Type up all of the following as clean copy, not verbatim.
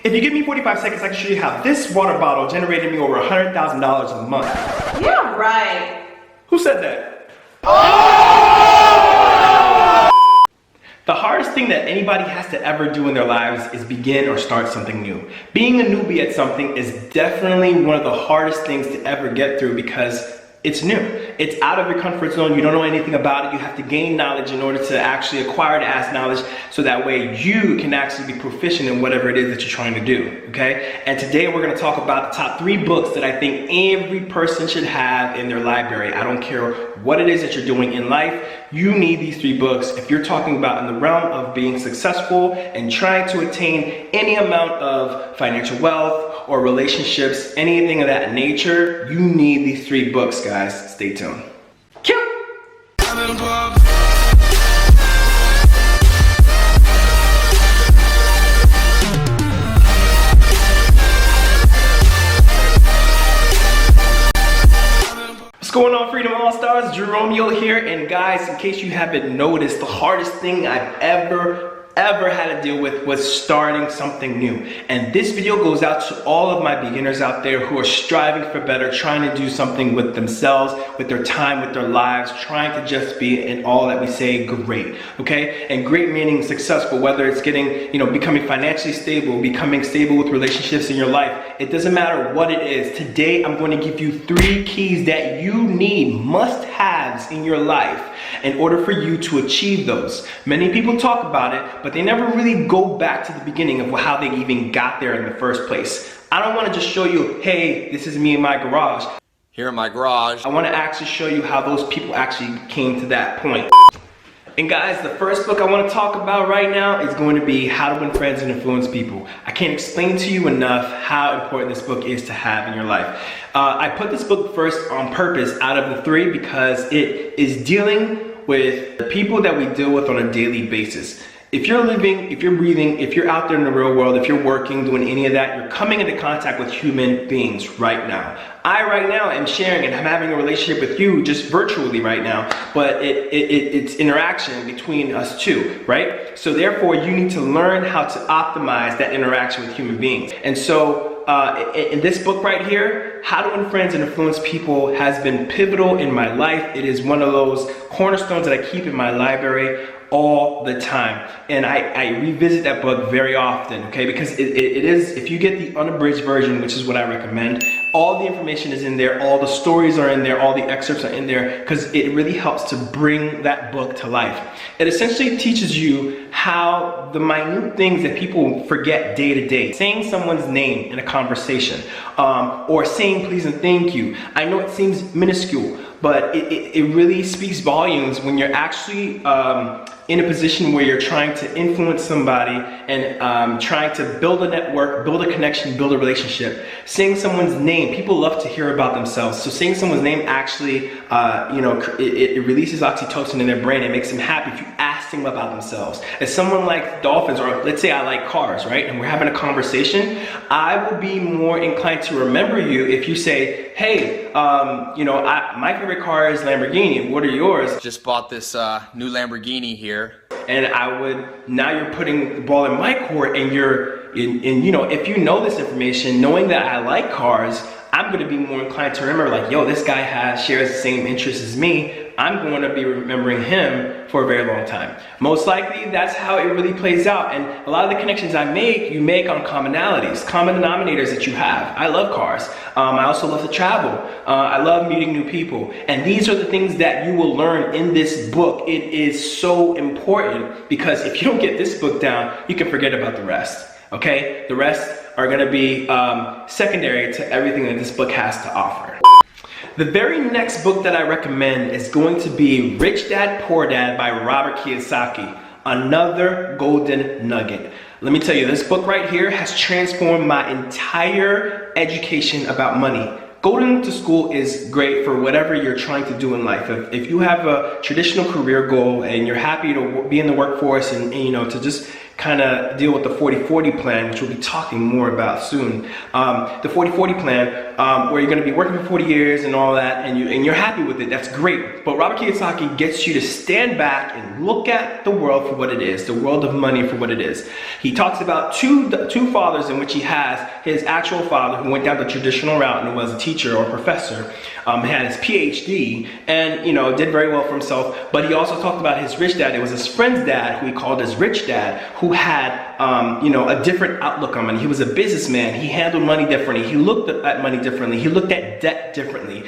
If you give me 45 seconds, I can show you how this water bottle generated me over $100,000 a month. Yeah, right. Who said that? The hardest thing that anybody has to ever do in their lives is begin or start something new. Being a newbie at something is definitely one of the hardest things to ever get through because it's new. It's out of your comfort zone. You don't know anything about it. You have to gain knowledge in order to actually acquire that knowledge so that way you can actually be proficient in whatever it is that you're trying to do, okay? And today we're gonna talk about the top 3 books that I think every person should have in their library. I don't care what it is that you're doing in life, you need these 3 books. If you're talking about in the realm of being successful and trying to attain any amount of financial wealth or relationships, anything of that nature, you need these 3 books, guys. Stay tuned. Cue! What's going on, Freedom All-Stars? Jeromeo here, and guys, in case you haven't noticed, the hardest thing I've ever had to deal with was starting something new. And this video goes out to all of my beginners out there who are striving for better, trying to do something with themselves, with their time, with their lives, trying to just be in all that we say great, okay? And great meaning successful, whether it's getting, becoming financially stable, becoming stable with relationships in your life. It doesn't matter what it is. Today, I'm going to give you 3 keys that you need, must-haves in your life in order for you to achieve those. Many people talk about it, but they never really go back to the beginning of how they even got there in the first place. I don't want to just show you, hey, this is me in my garage. Here in my garage. I want to actually show you how those people actually came to that point. And guys, the first book I want to talk about right now is going to be How to Win Friends and Influence People. I can't explain to you enough how important this book is to have in your life. I put this book first on purpose out of the 3 because it is dealing with the people that we deal with on a daily basis. If you're living, if you're breathing, if you're out there in the real world, if you're working, doing any of that, you're coming into contact with human beings right now. I right now am sharing and I'm having a relationship with you just virtually right now, but it's interaction between us two, right? So therefore you need to learn how to optimize that interaction with human beings. And so in this book right here, How to Win Friends and Influence People has been pivotal in my life. It is one of those cornerstones that I keep in my library all the time, and I revisit that book very often, okay, because it is, if you get the unabridged version, which is what I recommend, all the information is in there, all the stories are in there, all the excerpts are in there, because it really helps to bring that book to life. It essentially teaches you how the minute things that people forget day to day, saying someone's name in a conversation, or saying please and thank you. I know it seems minuscule, but it really speaks volumes when you're actually in a position where you're trying to influence somebody and trying to build a network, build a connection, build a relationship. Saying someone's name, people love to hear about themselves. So saying someone's name actually, it releases oxytocin in their brain. It makes them happy if you ask them about themselves. If someone likes dolphins, or let's say I like cars, right? And we're having a conversation, I will be more inclined to remember you if you say, hey, my favorite car is Lamborghini. What are yours? Just bought this new Lamborghini here. And now you're putting the ball in my court, and if you know this information, knowing that I like cars, I'm going to be more inclined to remember, like, yo, this guy shares the same interests as me. I'm going to be remembering him for a very long time. Most likely, that's how it really plays out. And a lot of the connections you make on commonalities, common denominators that you have. I love cars. I also love to travel. I love meeting new people. And these are the things that you will learn in this book. It is so important because if you don't get this book down, you can forget about the rest. Okay? The rest are going to be secondary to everything that this book has to offer. The very next book that I recommend is going to be Rich Dad, Poor Dad by Robert Kiyosaki. Another golden nugget. Let me tell you, this book right here has transformed my entire education about money. Going to school is great for whatever you're trying to do in life. If you have a traditional career goal and you're happy to be in the workforce and to just kind of deal with the 40-40 plan, which we'll be talking more about soon. The 40-40 plan, where you're going to be working for 40 years and all that, and you're happy with it. That's great. But Robert Kiyosaki gets you to stand back and look at the world for what it is, the world of money for what it is. He talks about two fathers in which he has his actual father who went down the traditional route and was a teacher or professor, had his PhD, and did very well for himself. But he also talked about his rich dad. It was his friend's dad, who he called his rich dad, who had a different outlook on money. He was a businessman. He handled money differently. He looked at money differently. He looked at debt differently.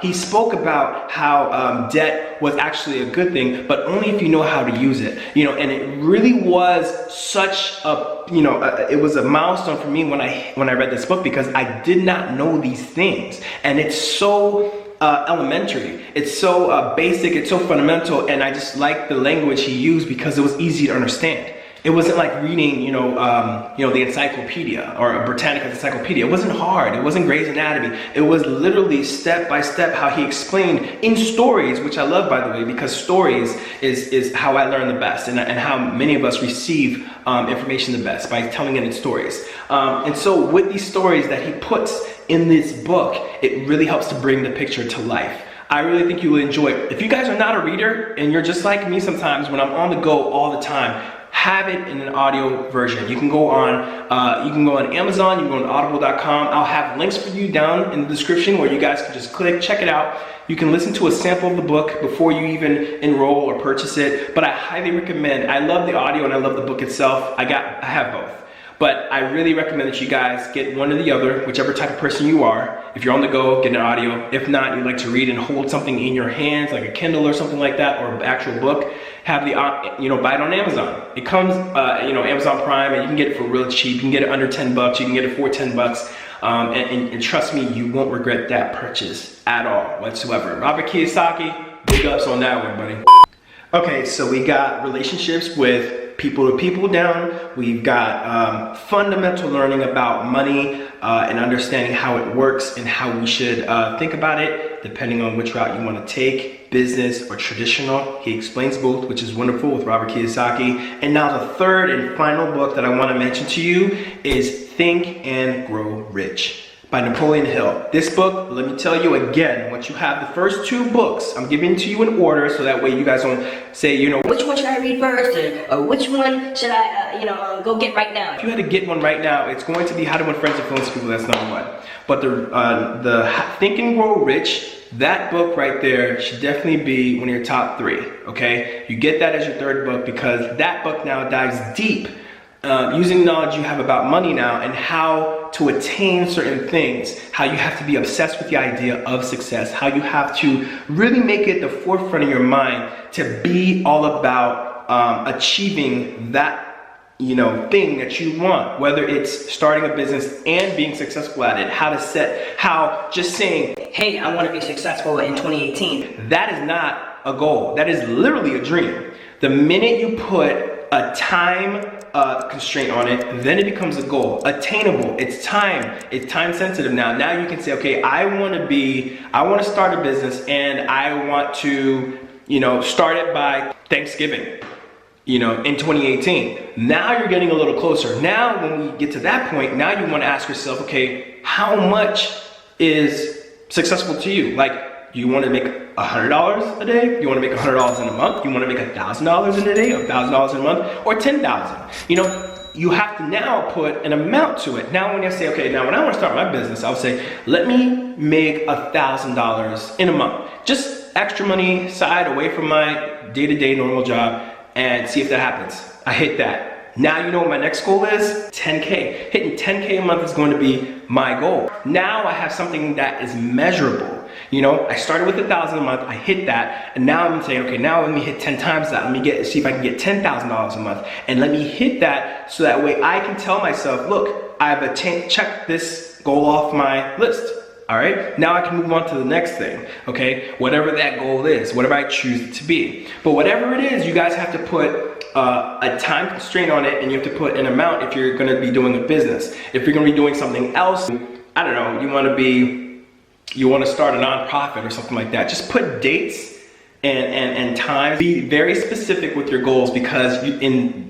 He spoke about how debt was actually a good thing, but only if you know how to use it. And it really was such a it was a milestone for me when I read this book, because I did not know these things, and it's so elementary, it's so basic, it's so fundamental, and I just like the language he used because it was easy to understand. It wasn't like reading, the encyclopedia or Britannica's encyclopedia. It wasn't hard. It wasn't Grey's Anatomy. It was literally step by step how he explained in stories, which I love, by the way, because stories is how I learn the best, and how many of us receive information the best, by telling it in stories. And so with these stories that he puts in this book, it really helps to bring the picture to life. I really think you will enjoy it. If you guys are not a reader and you're just like me sometimes when I'm on the go all the time, have it in an audio version. You can go on Amazon, you can go on audible.com. I'll have links for you down in the description where you guys can just click, check it out. You can listen to a sample of the book before you even enroll or purchase it, but I highly recommend. I love the audio and I love the book itself. I have both. But I really recommend that you guys get one or the other, whichever type of person you are. If you're on the go, get an audio. If not, you like to read and hold something in your hands, like a Kindle or something like that, or an actual book, have the, buy it on Amazon. It comes, Amazon Prime, and you can get it for real cheap. You can get it under 10 bucks. You can get it for 10 bucks. And trust me, you won't regret that purchase at all whatsoever. Robert Kiyosaki, big ups on that one, buddy. Okay, so we got relationships with people to people down. We've got fundamental learning about money and understanding how it works and how we should think about it depending on which route you want to take, business or traditional. He explains both, which is wonderful with Robert Kiyosaki. And now the third and final book that I want to mention to you is Think and Grow Rich by Napoleon Hill. This book, let me tell you again, once you have the first two books, I'm giving to you in order so that way you guys don't say, which one should I read first, or which one should I, go get right now. If you had to get one right now, it's going to be How to Win Friends and Influence People. That's number one. But the Think and Grow Rich, that book right there should definitely be one of your top three, okay? You get that as your third book because that book now dives deep using knowledge you have about money now and how to attain certain things, how you have to be obsessed with the idea of success, how you have to really make it the forefront of your mind to be all about achieving that thing that you want, whether it's starting a business and being successful at it, how just saying, hey, I want to be successful in 2018, that is not a goal. That is literally a dream. The minute you put a time constraint on it, then it becomes a goal. Attainable. It's time sensitive now. Now you can say, okay, I want to start a business and I want to, start it by Thanksgiving, in 2018. Now you're getting a little closer. Now when we get to that point, now you want to ask yourself, okay, how much is successful to you? Like, you want to make $100 a day? You want to make $100 in a month? You want to make $1,000 in a day, or $1,000 in a month, or $10,000? You have to now put an amount to it. Now when you say, okay, now when I want to start my business, I'll say, let me make $1,000 in a month. Just extra money side away from my day-to-day normal job and see if that happens. I hit that. Now you know what my next goal is? 10K. Hitting 10K a month is going to be my goal. Now I have something that is measurable. I started with $1,000 a month, I hit that, and now I'm saying, okay, now let me hit 10 times that. Let me see if I can get $10,000 a month, and let me hit that so that way I can tell myself, look, I've checked this goal off my list. All right, now I can move on to the next thing, okay? Whatever that goal is, whatever I choose it to be. But whatever it is, you guys have to put a time constraint on it, and you have to put an amount if you're gonna be doing a business. If you're gonna be doing something else, I don't know, you wanna start a nonprofit or something like that, just put dates and time. Be very specific with your goals, because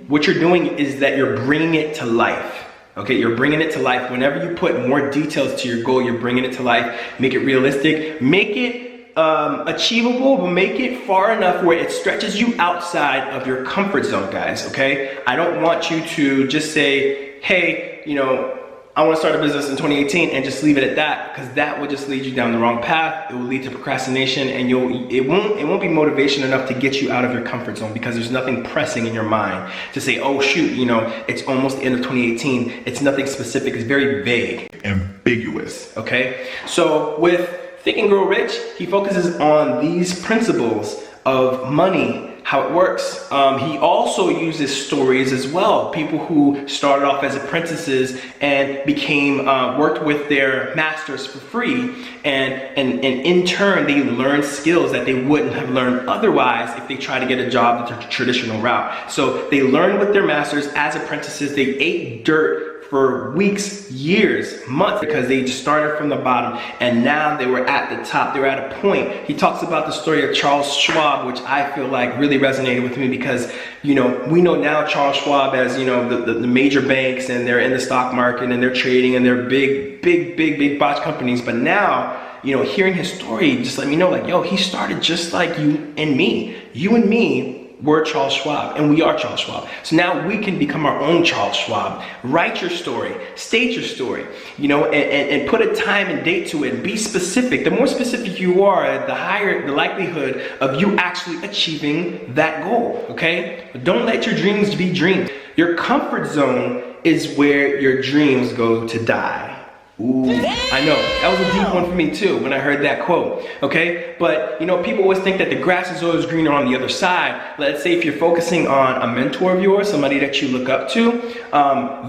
what you're doing is that you're bringing it to life. Okay, you're bringing it to life. Whenever you put more details to your goal, you're bringing it to life. Make it realistic. Make it achievable, but make it far enough where it stretches you outside of your comfort zone, guys. Okay, I don't want you to just say, hey, you know, I want to start a business in 2018 and just leave it at that, because that will just lead you down the wrong path. It will lead to procrastination, and it won't be motivation enough to get you out of your comfort zone, because there's nothing pressing in your mind to say, oh shoot, you know, it's almost the end of 2018. It's nothing specific. It's very vague, ambiguous. Okay, so with Think and Grow Rich, he focuses on these principles of money, how it works. He also uses stories as well. People who started off as apprentices and became worked with their masters for free, and in turn they learned skills that they wouldn't have learned otherwise if they tried to get a job the traditional route. So they learned with their masters as apprentices. They ate dirt for weeks, years, months, because they just started from the bottom, and now they were at the top. They were at a point. He talks about the story of Charles Schwab, which I feel like really resonated with me, because, you know, we know now Charles Schwab as, you know, the major banks, and they're in the stock market, and they're trading, and they're big botch companies. But now, you know, hearing his story just let me know, like, yo, he started just like you and me. You and me were Charles Schwab, and we are Charles Schwab. So now we can become our own Charles Schwab. Write your story, state your story, you know, and put a time and date to it. Be specific. The more specific you are, the higher the likelihood of you actually achieving that goal, okay? But don't let your dreams be dreams. Your comfort zone is where your dreams go to die. Ooh, I know, that was a deep one for me too when I heard that quote, okay? But, you know, people always think that the grass is always greener on the other side. Let's say if you're focusing on a mentor of yours, somebody that you look up to,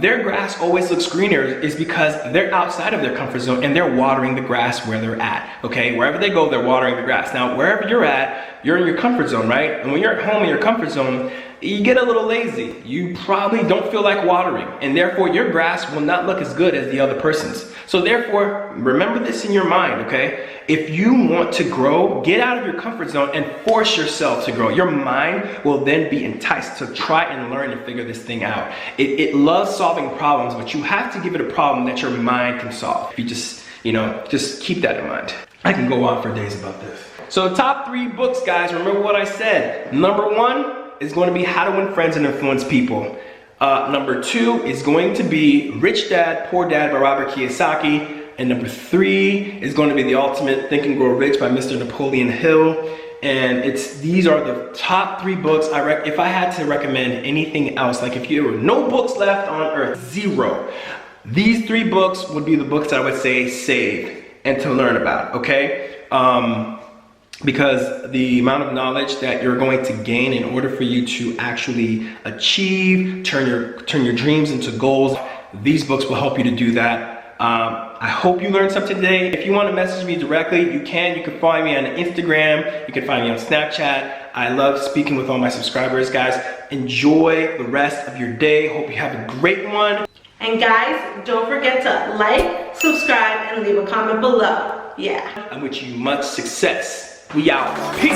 their grass always looks greener is because they're outside of their comfort zone and they're watering the grass where they're at, okay? Wherever they go, they're watering the grass. Now, wherever you're at, you're in your comfort zone, right? And when you're at home in your comfort zone, you get a little lazy. You probably don't feel like watering, and therefore your grass will not look as good as the other person's. So therefore, remember this in your mind, okay? If you want to grow, get out of your comfort zone and force yourself to grow. Your mind will then be enticed to try and learn and figure this thing out. It loves solving problems, but you have to give it a problem that your mind can solve. If you just, you know, just keep that in mind. I can go on for days about this. So top 3 books, guys, remember what I said. Number 1 is going to be How to Win Friends and Influence People. Number 2 is going to be Rich Dad, Poor Dad by Robert Kiyosaki. And number 3 is going to be The Ultimate Think and Grow Rich by Mr. Napoleon Hill. And these are the top 3 books. If I had to recommend anything else, like if there were no books left on earth, 0, these 3 books would be the books that I would say save and to learn about, okay? Because the amount of knowledge that you're going to gain in order for you to actually achieve, turn your dreams into goals, these books will help you to do that. I hope you learned something today. If you want to message me directly, you can. You can find me on Instagram. You can find me on Snapchat. I love speaking with all my subscribers, guys. Enjoy the rest of your day. Hope you have a great one. And guys, don't forget to like, subscribe, and leave a comment below. Yeah. I wish you much success. We out. Peace.